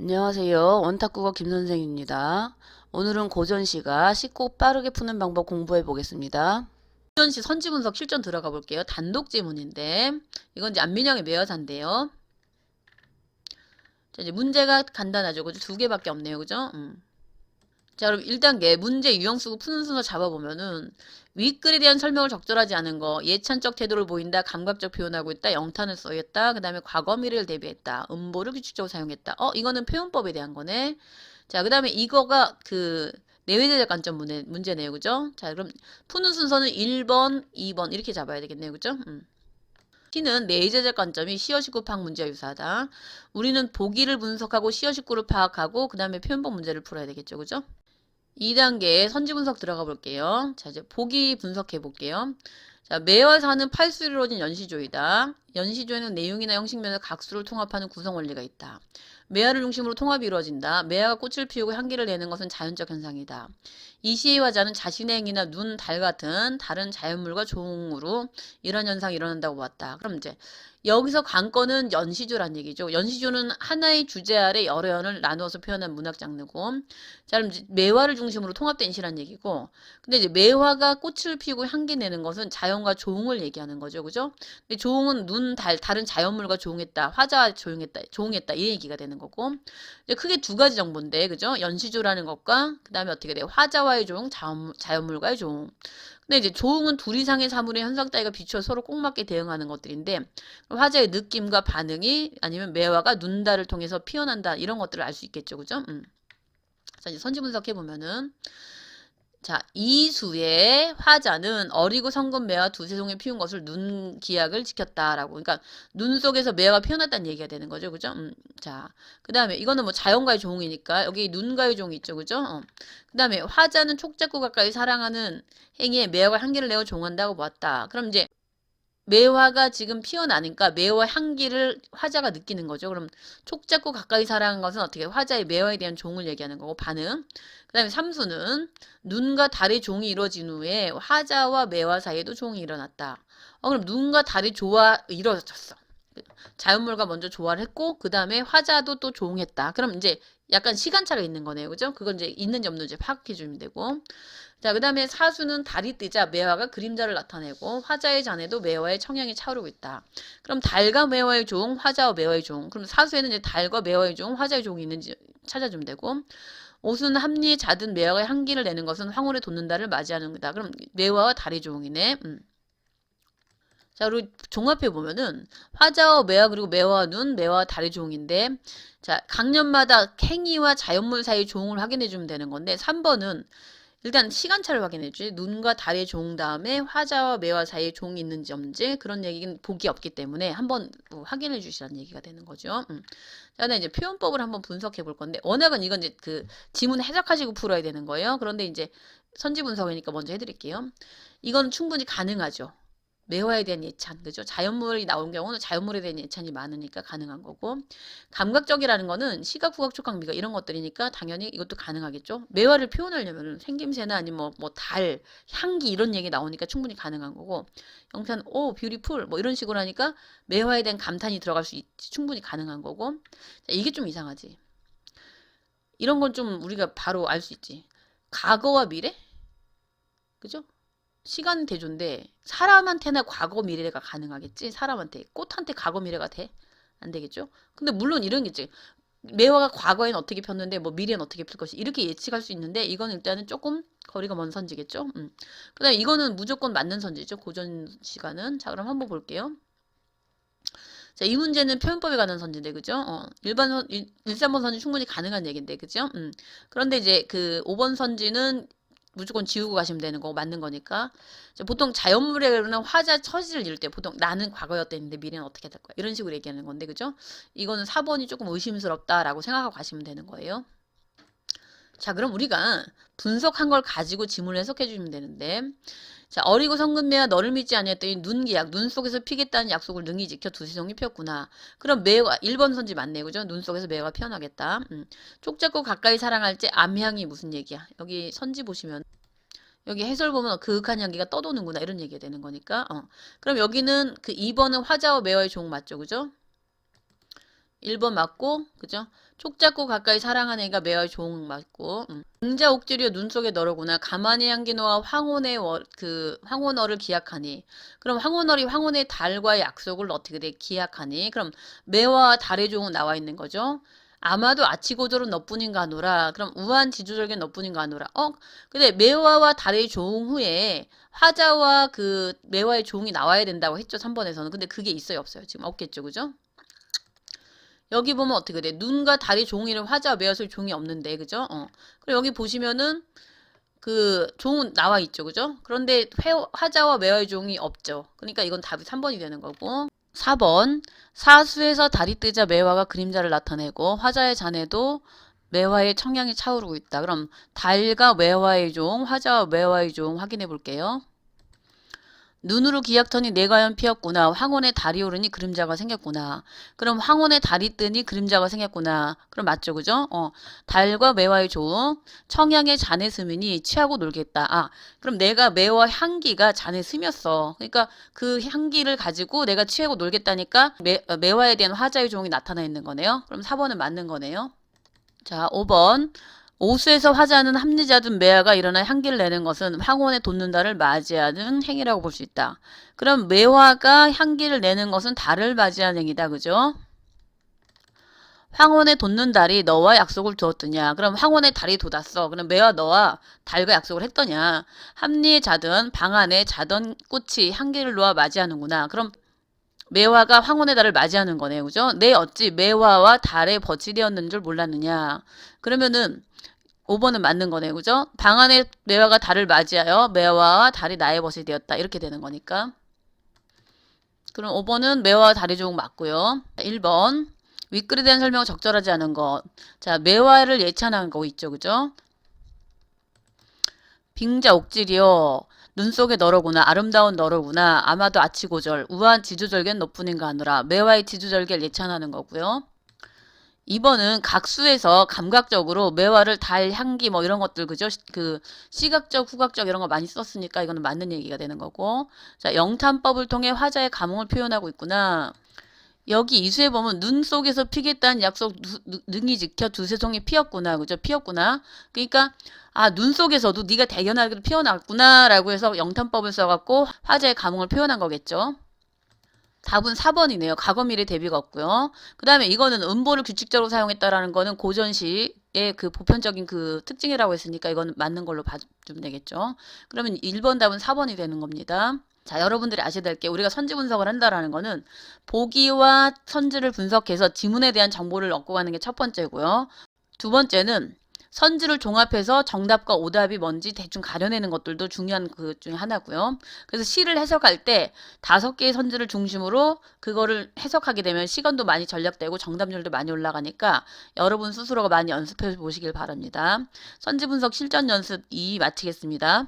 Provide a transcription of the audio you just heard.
안녕하세요. 원탁국어 김선생입니다. 오늘은 고전시가 쉽고 빠르게 푸는 방법 공부해 보겠습니다. 고전시 선지분석 실전 들어가 볼게요. 단독 지문인데 이건 이제 안민영의 매화사인데요. 자, 이제 문제가 간단하죠. 그죠? 두 개밖에 없네요. 그죠? 자, 그럼 1단계 문제 유형수고 푸는 순서 잡아보면은 윗글에 대한 설명을 적절하지 않은 거, 예찬적 태도를 보인다, 감각적 표현하고 있다, 영탄을 써였다, 그 다음에 과거 미래를 대비했다, 음보를 규칙적으로 사용했다. 이거는 표현법에 대한 거네. 자, 그 다음에 이거가 그 내외제적 관점 문제네요. 그죠? 자, 그럼 푸는 순서는 1번, 2번 이렇게 잡아야 되겠네요. 그죠? T는 내외제적 관점이 시어식구 파악 문제와 유사하다. 우리는 보기를 분석하고 시어식구를 파악하고 그 다음에 표현법 문제를 풀어야 되겠죠. 그죠? 2단계 선지 분석 들어가 볼게요. 자, 이제 보기 분석해 볼게요. 자, 매와 사는 팔수로 이루어진 연시조이다. 연시조에는 내용이나 형식면에서 각수를 통합하는 구성 원리가 있다. 매화를 중심으로 통합이 이루어진다. 매화가 꽃을 피우고 향기를 내는 것은 자연적 현상이다. 이 시의 화자는 자신의 행위나 눈, 달 같은 다른 자연물과 종으로 이런 현상이 일어난다고 봤다. 그럼 이제 여기서 관건은 연시조란 얘기죠. 연시조는 하나의 주제 아래 여러 연을 나누어서 표현한 문학 장르고, 자, 그럼 이제 매화를 중심으로 통합된 시란 얘기고, 근데 이제 매화가 꽃을 피우고 향기 내는 것은 자연과 조응을 얘기하는 거죠, 그죠? 근데 조응은 눈, 달, 다른 자연물과 조응했다, 화자와 조응했다, 조응했다 이 얘기가 되는 거고, 이제 크게 두 가지 정보인데, 그죠? 연시조라는 것과 그 다음에 어떻게 돼요? 화자와의 조응, 자연물과의 조응. 근데 이제 조응은 둘 이상의 사물의 현상 따위가 비추어 서로 꼭 맞게 대응하는 것들인데 화자의 느낌과 반응이 아니면 매화가 눈달을 통해서 피어난다 이런 것들을 알 수 있겠죠, 그죠? 자, 이제 선지 분석해 보면은 자, 이수의 화자는 어리고 성금 매화 두세 송이 피운 것을 눈 기약을 지켰다라고. 그러니까 눈 속에서 매화가 피어났다는 얘기가 되는 거죠. 그죠? 자, 그다음에 이거는 뭐 자연과의 종이니까 여기 눈과의 종이 있죠. 그죠? 그다음에 화자는 촉잡고 가까이 사랑하는 행위에 매화가 향기를 내어 종한다고 보았다. 그럼 이제 매화가 지금 피어나니까 매화 향기를 화자가 느끼는 거죠. 그럼 촉 잡고 가까이 사랑한 것은 어떻게 화자의 매화에 대한 종을 얘기하는 거고 반응. 그 다음에 삼수는 눈과 달의 종이 이루어진 후에 화자와 매화 사이에도 종이 일어났다. 그럼 눈과 달의 조화 이루어졌어. 자연물과 먼저 조화를 했고 그 다음에 화자도 또 조응했다. 그럼 이제 약간 시간차가 있는 거네요. 그죠? 그건 이제 있는지 없는지 파악해 주면 되고. 자, 그 다음에 사수는 달이 뜨자 매화가 그림자를 나타내고 화자의 잔에도 매화의 청향이 차오르고 있다. 그럼 달과 매화의 종, 화자와 매화의 종. 그럼 사수에는 이제 달과 매화의 종, 화자의 종이 있는지 찾아주면 되고. 옷은 합리에 잦은 매화가 향기를 내는 것은 황홀에 돋는다를 맞이하는 거다. 그럼 매화와 달의 종이네. 자, 그리고 종합해 보면은 화자와 매화 그리고 매화와 눈, 매화와 달의 종인데 자, 강년마다 행위와 자연물 사이의 종을 확인해 주면 되는 건데 3번은 일단 시간차를 확인해 주지. 눈과 달의 종 다음에 화자와 매화 사이에 종이 있는지 없는지 그런 얘기는 보기 없기 때문에 한번 확인해 주시라는 얘기가 되는 거죠. 자, 그다음에 이제 표현법을 한번 분석해 볼 건데 워낙은 이건 이제 그 지문 해석하시고 풀어야 되는 거예요. 그런데 이제 선지 분석이니까 먼저 해드릴게요. 이건 충분히 가능하죠. 매화에 대한 예찬, 그죠? 자연물이 나온 경우는 자연물에 대한 예찬이 많으니까 가능한 거고, 감각적이라는 거는 시각, 후각, 촉각, 미각 이런 것들이니까 당연히 이것도 가능하겠죠? 매화를 표현하려면 생김새나 아니면 뭐 달, 향기 이런 얘기 나오니까 충분히 가능한 거고, 영탄, 오, 뷰티풀 뭐 이런 식으로 하니까 매화에 대한 감탄이 들어갈 수 있지, 충분히 가능한 거고, 자, 이게 좀 이상하지. 이런 건 좀 우리가 바로 알 수 있지. 과거와 미래? 그죠? 시간 대조인데 사람한테나 과거 미래가 가능하겠지? 사람한테 꽃한테 과거 미래가 돼? 안 되겠죠? 근데 물론 이런 게 있지. 매화가 과거엔 어떻게 폈는데 뭐 미래는 어떻게 필 것이 이렇게 예측할 수 있는데 이건 일단은 조금 거리가 먼 선지겠죠? 그다음에 이거는 무조건 맞는 선지죠. 고전 시간은. 자, 그럼 한번 볼게요. 자, 이 문제는 표현법에 관한 선지인데, 그죠? 3번 선지 충분히 가능한 얘기인데, 그죠? 그런데 이제 그 5번 선지는 무조건 지우고 가시면 되는 거고, 맞는 거니까. 보통 자연물에는 화자 처지를 이룰 때 보통 나는 과거였다는데 미래는 어떻게 될 거야? 이런 식으로 얘기하는 건데, 그죠? 이거는 4번이 조금 의심스럽다라고 생각하고 가시면 되는 거예요. 자, 그럼 우리가 분석한 걸 가지고 지문을 해석해 주시면 되는데, 자, 어리고 성근매와 너를 믿지 아니했더니 눈기약, 눈 속에서 피겠다는 약속을 능히 지켜 두시성이 피었구나. 그럼 매화, 1번 선지 맞네, 그죠? 눈 속에서 매화가 피어나겠다. 촉 잡고 가까이 사랑할 때 암향이 무슨 얘기야? 여기 선지 보시면, 여기 해설 보면 그윽한 향기가 떠도는구나, 이런 얘기가 되는 거니까. 그럼 여기는 그 2번은 화자와 매화의 종 맞죠, 그죠? 1번 맞고, 그죠? 촉 잡고 가까이 사랑하는 애가 매화의 조응 맞고 등자 옥지리여 눈 속에 너로구나 가만히 향기노와 황혼어를 기약하니 그럼 황혼어리 황혼의 달과의 약속을 어떻게 돼 기약하니 그럼 매화와 달의 조응 나와 있는 거죠. 아마도 아치고졸은 너뿐인가 하노라. 그럼 우한 지주절개 너뿐인가 하노라. 근데 매화와 달의 조응 후에 화자와 그 매화의 조응이 나와야 된다고 했죠. 3번에서는. 근데 그게 있어요 없어요? 지금 없겠죠. 그죠? 여기 보면 어떻게 돼? 눈과 달이 종이를 화자와 매화의 종이 없는데 그죠? 그리고 여기 보시면은 그 종 나와 있죠. 그죠? 그런데 화자와 매화의 종이 없죠. 그러니까 이건 답이 3번이 되는 거고 4번 사수에서 달이 뜨자 매화가 그림자를 나타내고 화자의 잔에도 매화의 청량이 차오르고 있다. 그럼 달과 매화의 종, 화자와 매화의 종 확인해 볼게요. 눈으로 기약터니 내가연 피었구나. 황혼의 달이 오르니 그림자가 생겼구나. 그럼 황혼의 달이 뜨니 그림자가 생겼구나. 그럼 맞죠, 그죠? 달과 매화의 조응, 청양의 잔에 스미니 취하고 놀겠다. 그럼 내가 매화 향기가 잔에 스몄어. 그러니까 그 향기를 가지고 내가 취하고 놀겠다니까 매화에 대한 화자의 조응이 나타나 있는 거네요. 그럼 4번은 맞는 거네요. 자, 5번. 오수에서 화자는 합리자든 매화가 일어나 향기를 내는 것은 황혼에 돋는달을 맞이하는 행위라고 볼 수 있다. 그럼 매화가 향기를 내는 것은 달을 맞이하는 행위다. 그죠? 황혼에 돋는 달이 너와 약속을 두었더냐. 그럼 황혼에 달이 돋았어. 그럼 매화 너와 달과 약속을 했더냐. 합리의 자든 방 안에 자던 꽃이 향기를 놓아 맞이하는구나. 그럼 매화가 황혼의 달을 맞이하는 거네요. 그죠? 내 어찌 매화와 달에 벗이 되었는 줄 몰랐느냐. 그러면은 5번은 맞는 거네요. 그죠? 방 안에 매화가 달을 맞이하여 매화와 달이 나의 벗이 되었다. 이렇게 되는 거니까. 그럼 5번은 매화와 달의 조응 맞고요. 1번 윗글에 대한 설명은 적절하지 않은 것. 자, 매화를 예찬한 거 있죠. 그죠? 빙자 옥질이요. 눈 속에 너로구나. 아름다운 너로구나. 아마도 아치고절. 우아한 지주절개는 너뿐인가 하노라. 매화의 지주절개를 예찬하는 거고요. 2번은 각수에서 감각적으로 매화를 달 향기 뭐 이런 것들 그죠? 그 시각적 후각적 이런 거 많이 썼으니까 이거는 맞는 얘기가 되는 거고. 자, 영탄법을 통해 화자의 감흥을 표현하고 있구나. 여기 이수에 보면 눈 속에서 피겠다는 약속 능이 지켜 두세 송이 피었구나. 그죠? 피었구나. 그러니까 눈 속에서도 네가 대견하게도 피어났구나라고 해서 영탄법을 써갖고 화자의 감흥을 표현한 거겠죠. 답은 4번이네요. 과거 미래 대비가 없고요. 그 다음에 이거는 음보를 규칙적으로 사용했다라는 거는 고전시의 그 보편적인 그 특징이라고 했으니까 이거는 맞는 걸로 봐주면 되겠죠. 그러면 1번 답은 4번이 되는 겁니다. 자, 여러분들이 아셔야 될 게 우리가 선지 분석을 한다라는 거는 보기와 선지를 분석해서 지문에 대한 정보를 얻고 가는 게 첫 번째고요. 두 번째는 선지를 종합해서 정답과 오답이 뭔지 대충 가려내는 것들도 중요한 그 중에 하나고요. 그래서 시를 해석할 때 5개의 선지를 중심으로 그거를 해석하게 되면 시간도 많이 절약되고 정답률도 많이 올라가니까 여러분 스스로가 많이 연습해 보시길 바랍니다. 선지 분석 실전 연습 2 마치겠습니다.